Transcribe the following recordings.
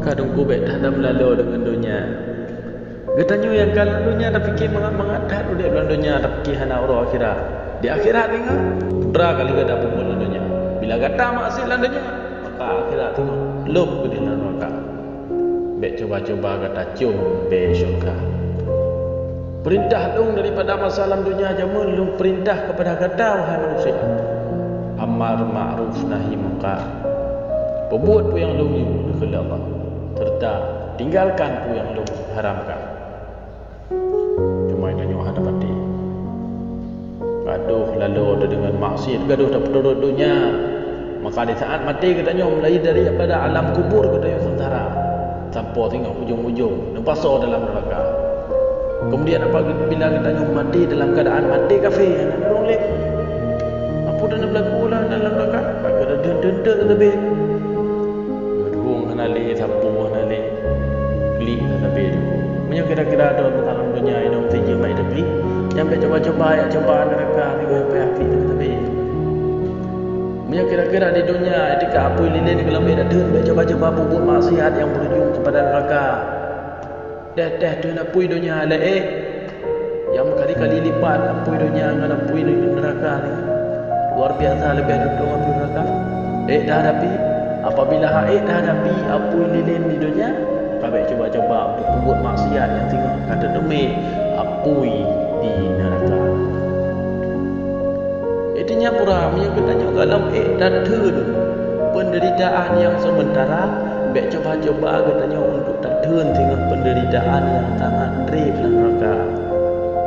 kadung kubek dah lalu dengan dunia. Katanya yang kalau dunia dah fikir mengat-mengat udah dalam dunia dah fikir hana urus akhirat. Di akhirat tengok pudra kali gada pupul dalam dunia. Bila gata maksiat dalam dunia, maka akhirat tengok lub ke di dalam neraka. Bek coba-coba kata cium be syurga. Perintah dong daripada masalah dunia aja melum perintah kepada kata wahai manusia. Amar ma'ruf nahi munkar. Perbuat pun yang lu kepada Allah, serta tinggalkan pun yang lu haramkan. Cuma ini hanya hadapan dia. Gaduh lalu ada dengan maksiat, gaduh dah penduduk dunia. Maka di saat mati katanya mulai daripada alam kubur katanya sementara sampai tengok ujung-ujung pasal dalam neraka. Kemudian bila katanya mati dalam keadaan mati kafir, nak rolek. Apa dah berlaku lah dalam neraka? Ada denda lebih. Gedung hanali sapu hanali klik lebih tu. Punya kira-kira ada dalam dunia ini mesti je mai tapi yang coba-coba ya coba neraka tengok apa api tapi. Punya kira-kira di dunia etika apa lilin kalau ada coba-coba buat maksiat yang berujung kepada neraka. Dah tu nak pui dunia le yang kali-kali lipat pui dunia dengan pui neraka ni luar biasa lebih duduk dengan pui neraka dah hadapi apabila dah hadapi pui lilin di dunia kabeh coba-coba untuk buat maksiat yang tengok kata demi pui di neraka itinya pura punya katanya dalam dah tu penderitaan yang sementara bek coba-coba katanya untuk tertun tengok penderitaan yang sangat teruk dalam neraka.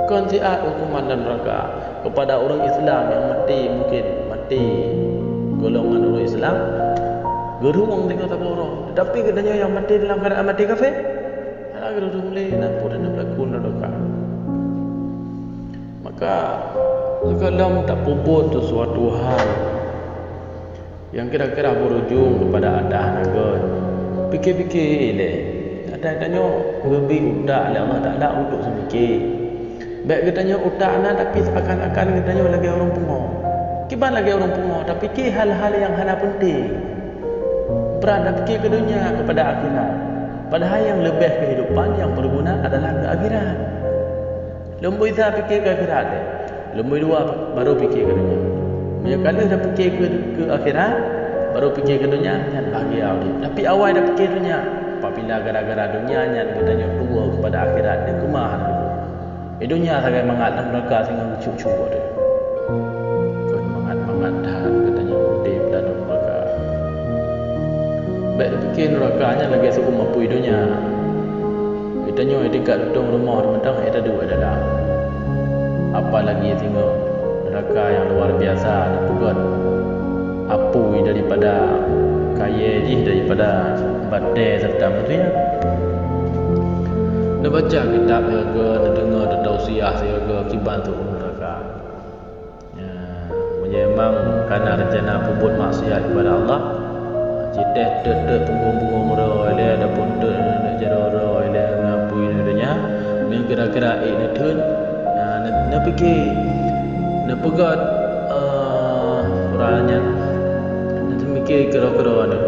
Konsiat hukuman dalam neraka kepada orang Islam yang mungkin mati golongan orang Islam gerung tengok tak orang. Tetapi katanya yang mati dalam keadaan mati kafir, ada gerung lain nak pun nak berlaku neraka. Maka kalau tak puput sesuatu hal yang kira-kira berujung kepada adah naga fikir-fikir le ada-adanya lebih utak oleh Allah Ta'ala untuk semikir baik katanya utak nak tapi seakan-akan katanya lagi orang pengok kiban lagi orang pengok tapi fikir hal-hal yang hana penting berada fikir ke dunia kepada akhirat padahal yang lebih kehidupan yang berguna adalah ke akhirat lembu isa fikir ke akhirat lembu dua baru fikir ke dunia banyak kali dah fikir ke akhirat baru fikir ke dunia yang bahagia tapi awal dah fikir dunia apabila gara-gara dunia yang katanya dua kepada akhirat dia kemahan dunia sangat mangat dalam neraka sehingga cucu dia kan mangat dah katanya udip dalam neraka baik fikir nerakanya lagi suku mampu dunia katanya dekat duduk rumah mentang ada dua dalam apa lagi tengok neraka yang luar biasa dan pegot apui daripada kaya jih daripada badai serta mutunya nak baca kitab ke nak dengar ada tausiah ke kiban tu neraka ya memang kerana rencana puput maksiat kepada Allah jiteh tek punggung-punggung ro ele ada pun tek jaro ro ele ngapui dunia ni kira-kira nak thun nak fikir nak pegat orangnya fikir kira-kira ada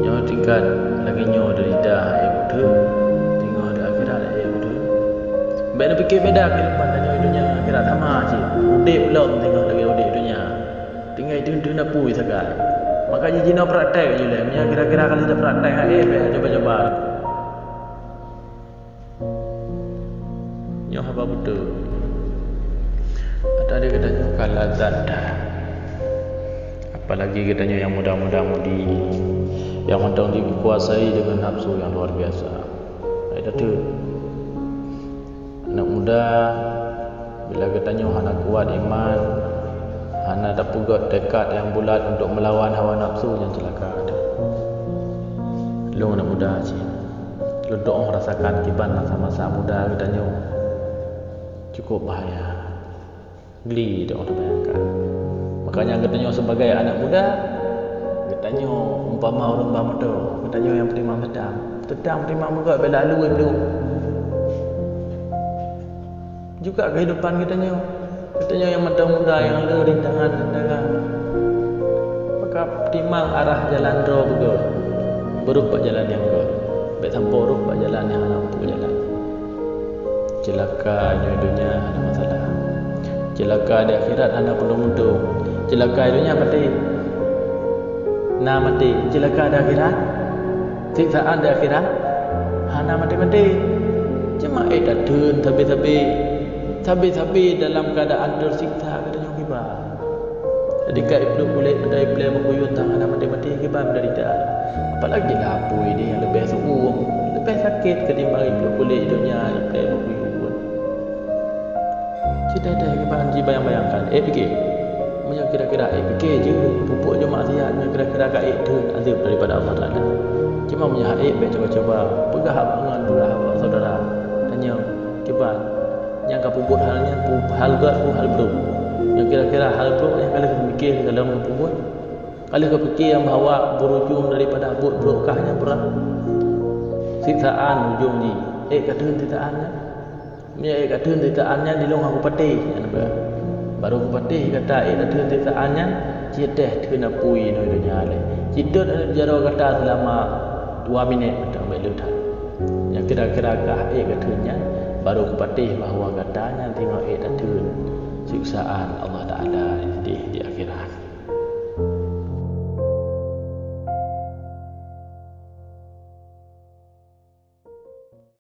nyawa tingkat lagi nyawa dari dah betul tengok ada akhirat betul baik nak fikir beda kehidupan dan dunia akhirat sama je udip belum tengok lagi udip dunia tinggal itu nak pui sekali makanya jina praktek je lah kira-kira kalau dah praktek coba-coba nyawa apa betul ada dia katanya kalau zat dah apalagi katanya yang muda-muda mudi yang mentang dikuasai dengan nafsu yang luar biasa ada tu anak muda bila katanya hana kuat iman hana tak pugat tekad yang bulat untuk melawan hawa nafsu yang celaka ada lu anak muda je lu doa merasakan kiban masa-masa muda katanya cukup bahaya geli doa terbayangkan makanya katanya sebagai anak muda katanya umpama orang bamuda katanya yang terima sedang terima muka bila lalu itu juga kehidupan katanya yang muda yang lalu rintangan negara maka timang arah jalan roh betul Beruh pak jalan yang ke. Baik tanpa ruh pak jalan yang nampu jalan. Celaka di dunia ada masalah. Celaka di akhirat anda pundung-pundung. Celaka di dunia mati. Na mati. Celaka di akhirat. Siksaan di akhirat. Hana mati-mati. Cuma dah turun tapi dalam keadaan tersiksa katanya kibar. Jadi kai peluk kulit dari play berkuyun tangan mati-mati kibar menderita. Apalagi lapui ini yang lebih suung, lebih sakit ketimbang peluk kulit dunia yang play berkuyun. Kita ada kibar bayang-bayangkan. Fikir. Punya kira-kira fikir je pupuk je maksiatnya kira-kira kai turun azab daripada Allah Taala. Cuma punya baik coba-coba pegah dengan dua saudara. Tanya kibar yang kapubut halnya hal gak hal bro yang kira-kira hal bro yang kalian fikir dalam kapubut kalian kepikir yang bahawa berujung daripada abut berkahnya berat siksaan ujung ni kata sitaannya kata sitaannya di long aku patih baru aku patih kata kata sitaannya citeh kena pui no dunia le citut jaro kata selama 2 minit betul baik ludah yang kira-kira katanya baru kupatih bahawa katanya tengok dan turun siksaan Allah Ta'ala